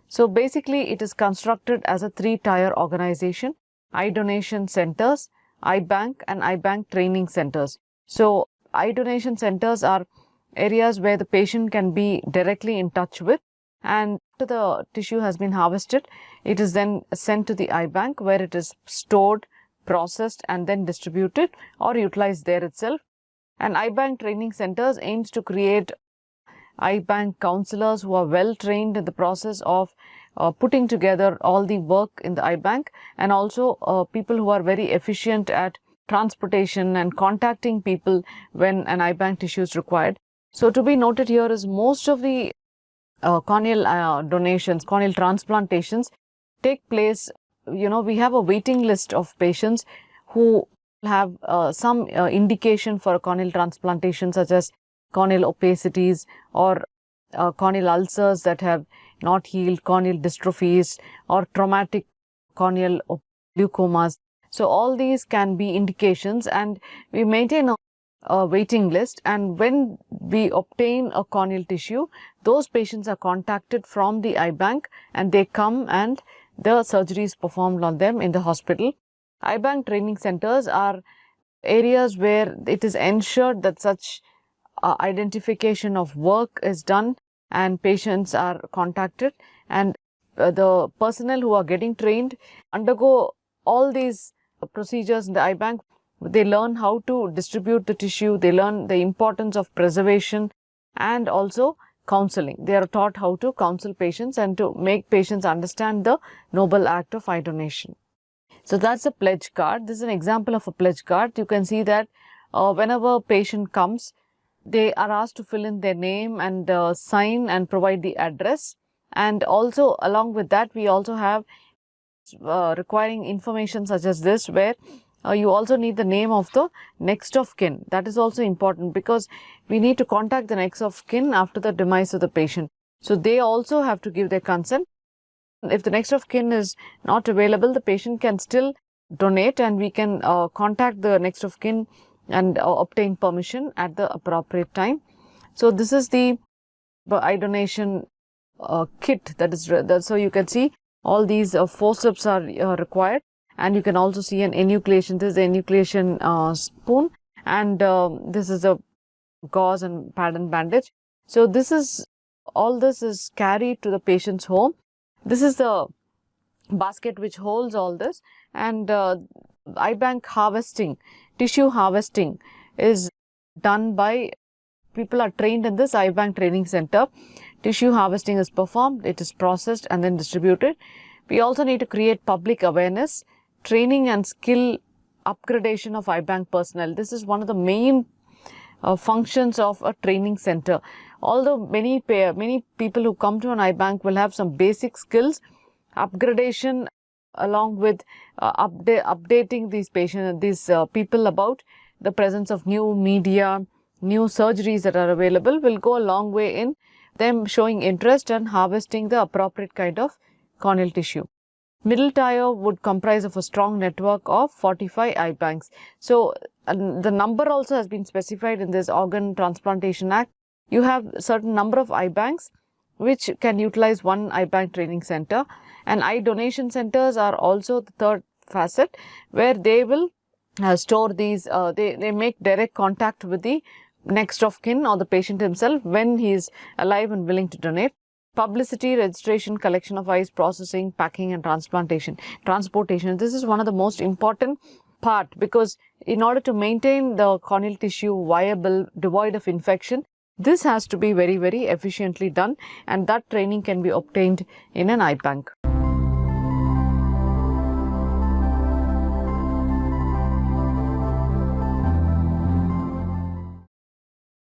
So basically it is constructed as a 3-tier organization: eye donation centers, eye bank and eye bank training centers. So eye donation centers are areas where the patient can be directly in touch with, and after the tissue has been harvested, it is then sent to the eye bank where it is stored, processed and then distributed or utilized there itself. And eye bank training centers aims to create eye bank counselors who are well trained in the process of putting together all the work in the eye bank, and also people who are very efficient at transportation and contacting people when an eye bank tissue is required. So to be noted here is most of the corneal donations, corneal transplantations take place. We have a waiting list of patients who have some indication for a corneal transplantation, such as corneal opacities or corneal ulcers that have not healed, corneal dystrophies or traumatic corneal leukomas. So all these can be indications, and we maintain a waiting list, and when we obtain a corneal tissue, those patients are contacted from the eye bank and they come and the surgery is performed on them in the hospital. Eye bank training centers are areas where it is ensured that such identification of work is done and patients are contacted, and the personnel who are getting trained undergo all these procedures in the eye bank. They learn how to distribute the tissue, they learn the importance of preservation and also counseling. They are taught how to counsel patients and to make patients understand the noble act of eye donation. So that's a pledge card. This is an example of a pledge card. You can see that whenever a patient comes, they are asked to fill in their name and sign and provide the address. And also along with that, we also have requiring information such as this, where you also need the name of the next of kin. That is also important because we need to contact the next of kin after the demise of the patient. So they also have to give their consent. If the next of kin is not available, the patient can still donate, and we can contact the next of kin and obtain permission at the appropriate time. So this is the eye donation kit that is so you can see all these forceps are required, and you can also see an enucleation. This is the enucleation spoon, and this is a gauze and pad and bandage. So this is all this is carried to the patient's home. This is the basket which holds all this, and eye bank harvesting, tissue harvesting is done by people are trained in this eye bank training center. Tissue harvesting is performed, it is processed and then distributed. We also need to create public awareness, training and skill upgradation of eye bank personnel. This is one of the main functions of a training center. Although many people who come to an eye bank will have some basic skills, upgradation along with updating these people about the presence of new media, new surgeries that are available will go a long way in them showing interest and harvesting the appropriate kind of corneal tissue. Middle tier would comprise of a strong network of 45 eye banks. So the number also has been specified in this Organ Transplantation Act. You have a certain number of eye banks which can utilize one eye bank training center, and eye donation centers are also the third facet, where they will store these, they make direct contact with the next of kin or the patient himself when he is alive and willing to donate. Publicity, registration, collection of eyes, processing, packing and transportation. This is one of the most important part, because in order to maintain the corneal tissue viable, devoid of infection, this has to be very, very efficiently done, and that training can be obtained in an eye bank.